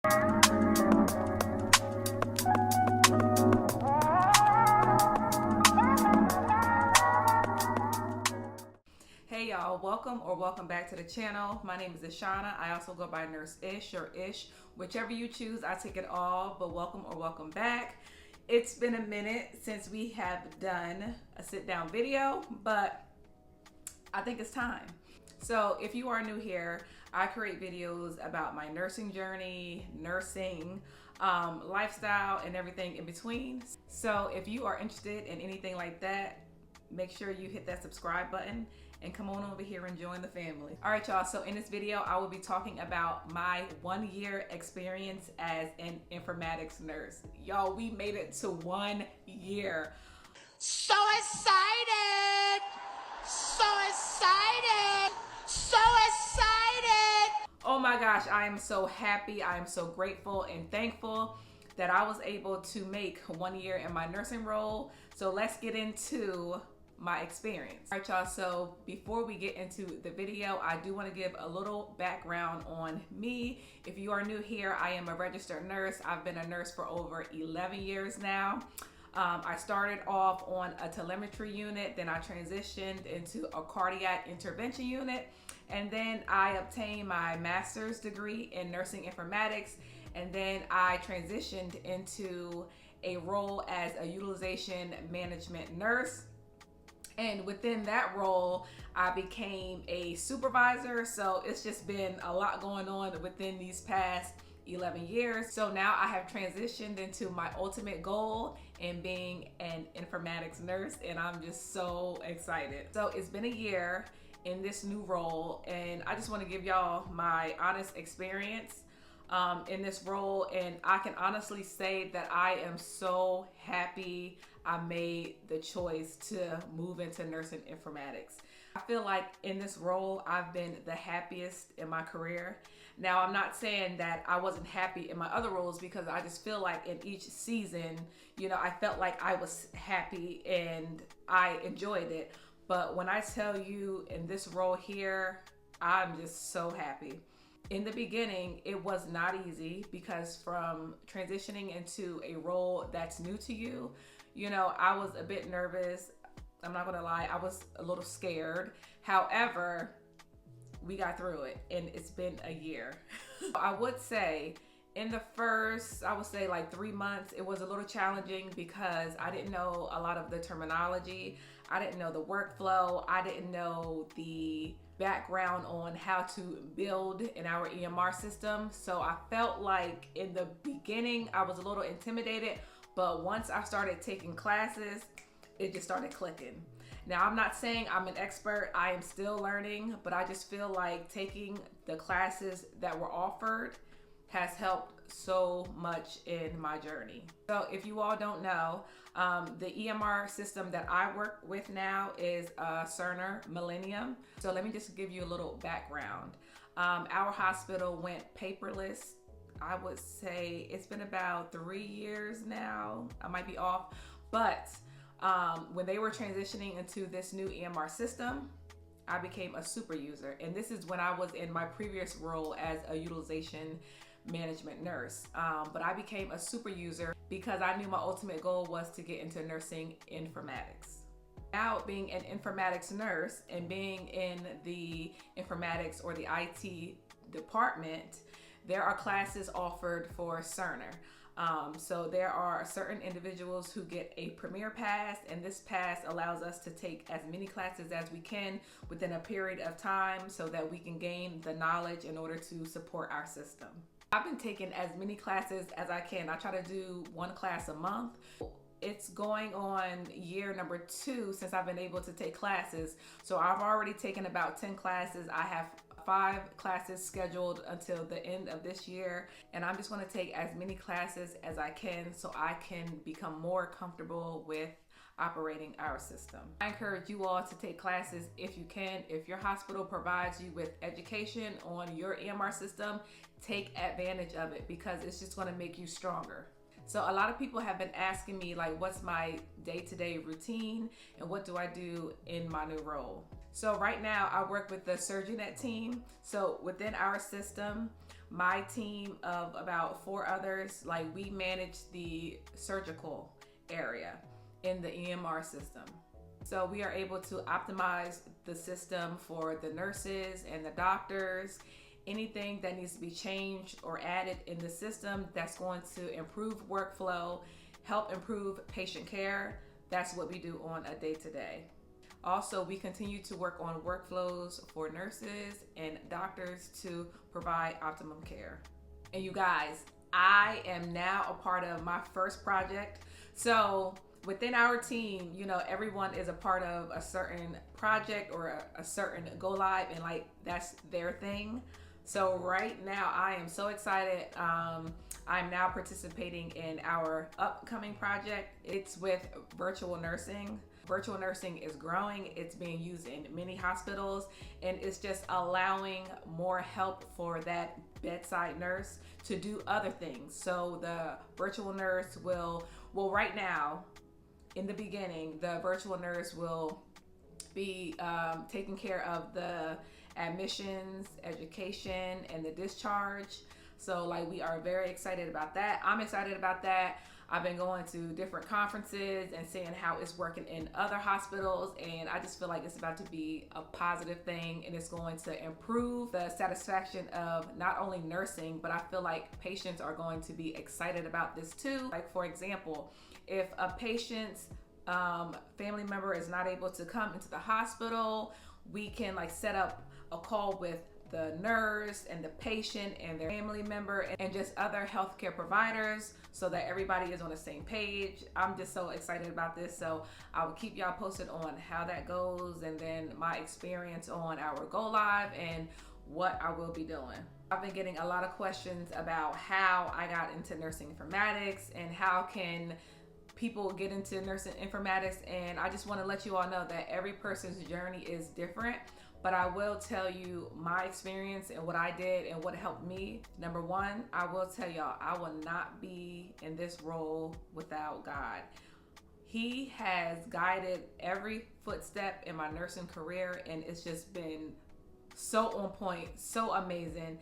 Hey y'all, welcome back to the channel. My name is Ishana. I also go by Nurse Ish or Ish, whichever you choose. I take it all, but welcome back. It's been a minute since we have done a sit down video, but I think it's time. So if you are new here, I create videos about my nursing journey, nursing, lifestyle, and everything in between. So if you are interested in anything like that, make sure you hit that subscribe button and come on over here and join the family. All right, y'all. So in this video, I will be talking about my 1 year experience as an informatics nurse. Y'all, we made it to 1 year. So excited! So excited! So excited! Oh my gosh, I am so happy. I am so grateful and thankful that I was able to make 1 year in my nursing role. So let's get into my experience. All right, y'all, so before we get into the video, I do want to give a little background on me. If you are new here, I am a registered nurse. I've been a nurse for over 11 years now. I started off on a telemetry unit, then I transitioned into a cardiac intervention unit, and then I obtained my master's degree in nursing informatics, and then I transitioned into a role as a utilization management nurse. And within that role, I became a supervisor. So it's just been a lot going on within these past 11 years. So now I have transitioned into my ultimate goal in being an informatics nurse, and I'm just so excited. So it's been a year in this new role, and I just want to give y'all my honest experience in this role, and I can honestly say that I am so happy I made the choice to move into nursing informatics. I feel like in this role, I've been the happiest in my career. Now, I'm not saying that I wasn't happy in my other roles, because I just feel like in each season, you know, I felt like I was happy and I enjoyed it. But when I tell you in this role here, I'm just so happy. In the beginning, it was not easy, because from transitioning into a role that's new to you, you know, I was a bit nervous. I'm not gonna lie, I was a little scared. However, we got through it, and it's been a year. I would say in the first, I would say like 3 months, it was a little challenging because I didn't know a lot of the terminology. I didn't know the workflow. I didn't know the background on how to build in our EMR system. So I felt like in the beginning, I was a little intimidated, but once I started taking classes, it just started clicking. Now, I'm not saying I'm an expert. I am still learning, but I just feel like taking the classes that were offered has helped so much in my journey. So if you all don't know, the EMR system that I work with now is Cerner Millennium. So let me just give you a little background. Our hospital went paperless. I would say it's been about 3 years now. I might be off, but when they were transitioning into this new EMR system, I became a super user. And this is when I was in my previous role as a utilization management nurse. But I became a super user because I knew my ultimate goal was to get into nursing informatics. Now, being an informatics nurse and being in the informatics or the IT department, there are classes offered for Cerner. So there are certain individuals who get a Premier Pass, and this pass allows us to take as many classes as we can within a period of time so that we can gain the knowledge in order to support our system. I've been taking as many classes as I can. I try to do 1 class a month. It's going on year number 2 since I've been able to take classes. So I've already taken about 10 classes. I have 5 classes scheduled until the end of this year, and I'm just going to take as many classes as I can so I can become more comfortable with operating our system. I encourage you all to take classes if you can. If your hospital provides you with education on your EMR system, take advantage of it because it's just going to make you stronger. So a lot of people have been asking me, like, what's my day-to-day routine and what do I do in my new role? So right now I work with the SurgeNet team. So within our system, My team of about 4 others, like we manage the surgical area in the EMR system. So we are able to optimize the system for the nurses and the doctors. Anything that needs to be changed or added in the system that's going to improve workflow, help improve patient care, that's what we do on a day-to-day. Also, we continue to work on workflows for nurses and doctors to provide optimum care. And you guys, I am now a part of my first project. So within our team, you know, everyone is a part of a certain project or a certain go live, and like that's their thing. So right now I am so excited. I'm now participating in our upcoming project. It's with virtual nursing. Virtual nursing is growing. It's being used in many hospitals, and it's just allowing more help for that bedside nurse to do other things. So the virtual nurse will right now, in the beginning, the virtual nurse will be taking care of the admissions, education, and the discharge. So like we are very excited about that. I'm excited about that. I've been going to different conferences and seeing how it's working in other hospitals, and I just feel like it's about to be a positive thing, and it's going to improve the satisfaction of not only nursing, but I feel like patients are going to be excited about this too. Like for example, if a patient's family member is not able to come into the hospital, we can like set up a call with the nurse and the patient and their family member and just other healthcare providers so that everybody is on the same page. I'm just so excited about this. So I will keep y'all posted on how that goes, and then my experience on our go live and what I will be doing. I've been getting a lot of questions about how I got into nursing informatics and how can people get into nursing informatics, and I just want to let you all know that every person's journey is different. But I will tell you my experience and what I did and what helped me. Number one, I will tell y'all, I will not be in this role without God. He has guided every footstep in my nursing career, and it's just been so on point, so amazing.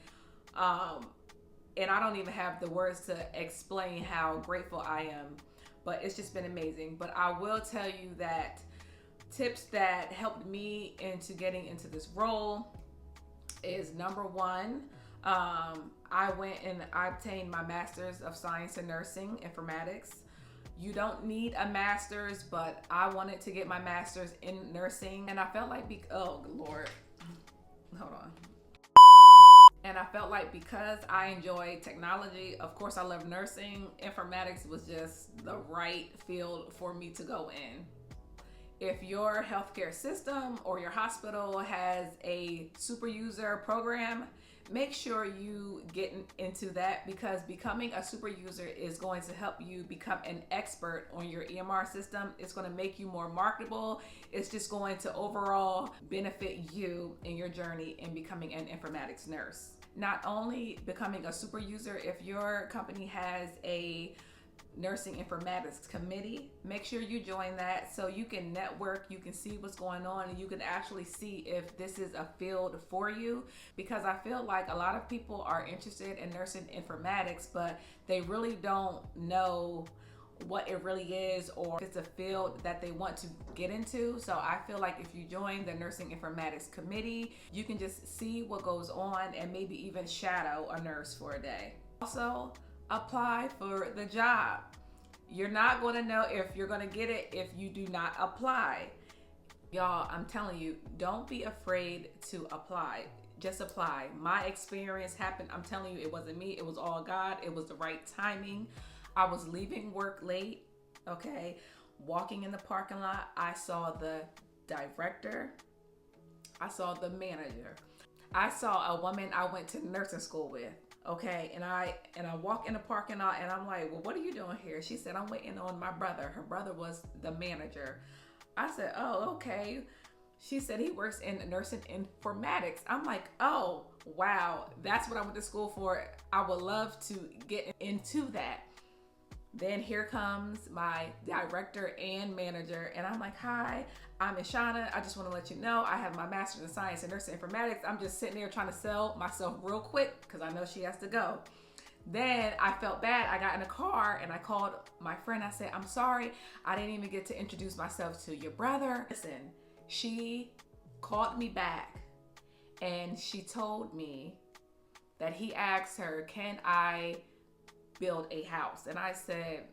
And I don't even have the words to explain how grateful I am, but it's just been amazing. But I will tell you that tips that helped me into getting into this role is number one, I went and I obtained my master's of science in nursing informatics. You don't need a master's, but I wanted to get my master's in nursing, and I felt like oh Lord, hold on. And I felt like because I enjoy technology, of course I love nursing, informatics was just the right field for me to go in. If your healthcare system or your hospital has a super user program, make sure you get into that, because becoming a super user is going to help you become an expert on your EMR system. It's going to make you more marketable. It's just going to overall benefit you in your journey in becoming an informatics nurse. Not only becoming a super user, if your company has a nursing informatics committee, make sure you join that so you can network, you can see what's going on, and you can actually see if this is a field for you. Because I feel like a lot of people are interested in nursing informatics, but they really don't know what it really is or if it's a field that they want to get into. So I feel like if you join the nursing informatics committee, you can just see what goes on and maybe even shadow a nurse for a day. Also, apply for the job. You're not going to know if you're going to get it if you do not apply. Y'all, I'm telling you, don't be afraid to apply. Just apply. My experience happened, I'm telling you, it wasn't me, it was all God. It was the right timing. I was leaving work late, okay? Walking in the parking lot, I saw the director, I saw the manager, I saw a woman I went to nursing school with. Okay, and I walk in the parking lot and I'm like, well, what are you doing here? She said, I'm waiting on my brother. Her brother was the manager. I said, oh, okay. She said he works in nursing informatics. I'm like, oh, wow, that's what I went to school for. I would love to get into that. Then here comes my director and manager, and I'm like, hi, I'm Ishana. I just want to let you know I have my master's in science and nursing informatics. I'm just sitting there trying to sell myself real quick because I know she has to go. Then I felt bad. I got in a car and I called my friend. I said, I'm sorry, I didn't even get to introduce myself to your brother. Listen, she called me back and she told me that he asked her, can I build a house? And I said,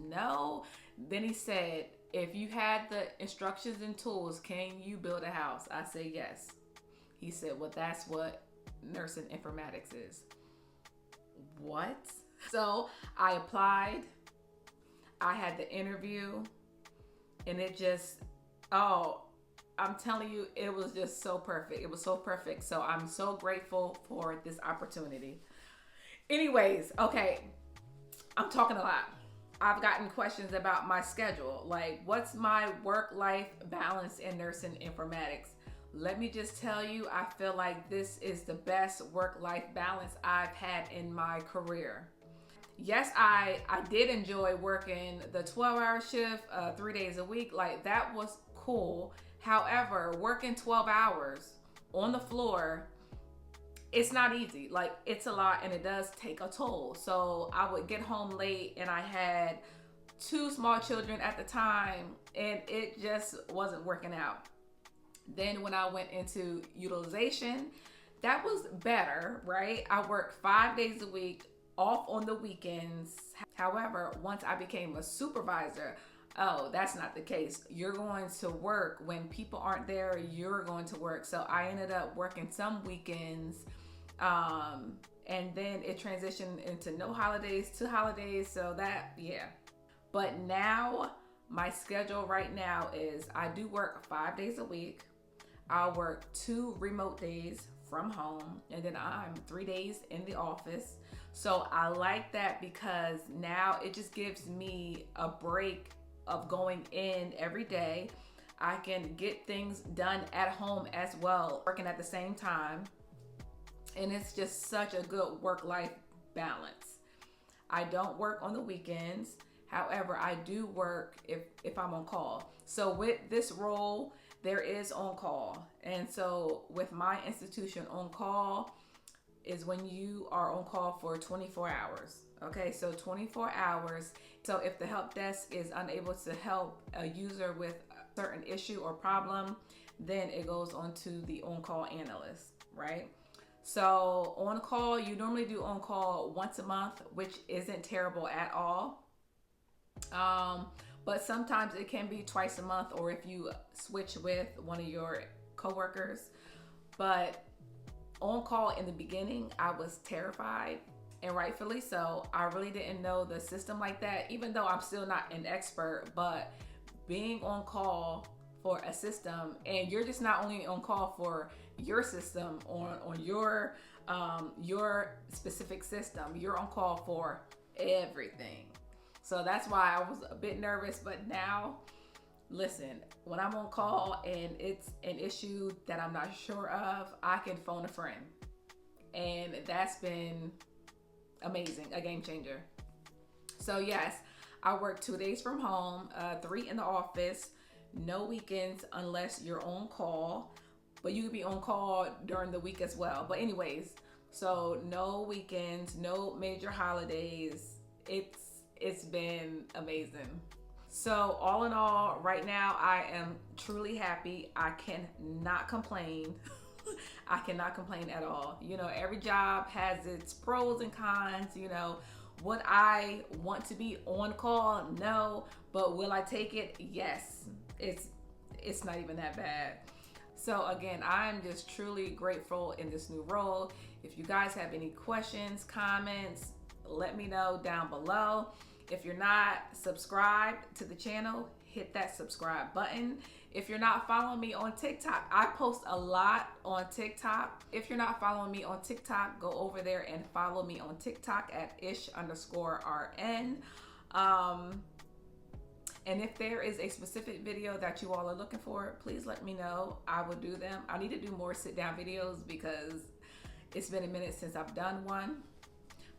no. Then he said, if you had the instructions and tools, can you build a house? I said, yes. He said, well, that's what nursing informatics is. What? So I applied. I had the interview and it just, I'm telling you, it was just so perfect. It was so perfect. So I'm so grateful for this opportunity. Anyways, okay, I'm talking a lot. I've gotten questions about my schedule. Like, what's my work-life balance in nursing informatics? Let me just tell you, I feel like this is the best work-life balance I've had in my career. Yes, I did enjoy working the 12-hour shift, 3 days a week. Like, that was cool. However, working 12 hours on the floor, it's not easy. Like, it's a lot and it does take a toll. So I would get home late and I had 2 small children at the time and it just wasn't working out. Then when I went into utilization, that was better, right? I worked 5 days a week, off on the weekends. However, once I became a supervisor, oh, that's not the case. You're going to work when people aren't there, you're going to work. So I ended up working some weekends, and then it transitioned into no holidays to holidays. So that, yeah. But now my schedule right now is I do work 5 days a week. I'll work 2 remote days from home, and then I'm 3 days in the office. So I like that because now it just gives me a break of going in every day. I can get things done at home as well, working at the same time. And it's just such a good work-life balance. I don't work on the weekends. However, I do work if I'm on call. So with this role, there is on call. And so with my institution, on call is when you are on call for 24 hours. Okay, so 24 hours. So if the help desk is unable to help a user with a certain issue or problem, then it goes on to the on-call analyst, right? So on call, you normally do on call once a month, which isn't terrible at all. But sometimes it can be twice a month, or if you switch with one of your coworkers. But on call in the beginning, I was terrified, and rightfully so. I really didn't know the system like that, even though I'm still not an expert. But being on call for a system, and you're just not only on call for your system on your specific system, you're on call for everything. So that's why I was a bit nervous. But now, listen, when I'm on call and it's an issue that I'm not sure of, I can phone a friend. And that's been amazing, a game changer. So yes, I work 2 days from home, 3 in the office, no weekends unless you're on call, but you can be on call during the week as well. But anyways, so no weekends, no major holidays. It's been amazing. So all in all, right now, I am truly happy. I cannot complain. I cannot complain at all. You know, every job has its pros and cons. You know, would I want to be on call? No. But will I take it? Yes. It's not even that bad. So again, I'm just truly grateful in this new role. If you guys have any questions, comments, let me know down below. If you're not subscribed to the channel, hit that subscribe button. If you're not following me on TikTok, I post a lot on TikTok. If you're not following me on TikTok, go over there and follow me on TikTok at ish_RN. And if there is a specific video that you all are looking for, please let me know. I will do them. I need to do more sit down videos because it's been a minute since I've done one.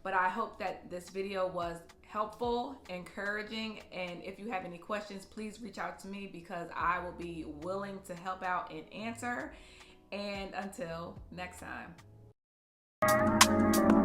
But I hope that this video was helpful, encouraging, and if you have any questions, please reach out to me because I will be willing to help out and answer. And until next time.